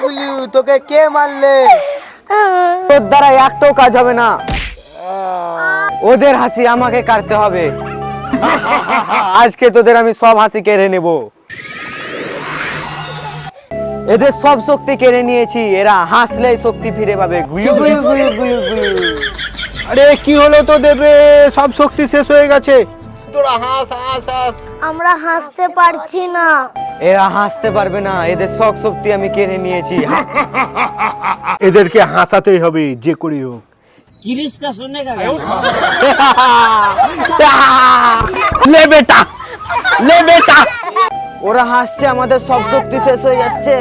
গুলু গুলু তোকে কে মারলে? তোর দ্বারা একটাও কাজ হবে না, ওদের হাসি আমাকে কাটতে হবে। আজকে তোদের আমি সব হাসি কেড়ে নেব, এদের সব শক্তি কেড়ে নিয়েছি, এরা হাসলেই শক্তি ফিরে পাবে। গুলু গুলু গুলু গুলু গুলু। আরে কি হলো তোদের রে? সব শক্তি শেষ হয়ে গেছে। তোরা হাস হাস হাস। আমরা হাসতে পারছি না। এরা হাসতে পারবে না, এদের সব শক্তি আমি কেড়ে নিয়েছি। এদেরকে হাসাতেই হবে যে করেই হোক। লে বেটা, লে বেটা। ওরা হাসছে, আমাদের সব শক্তি শেষ হয়ে যাচ্ছে।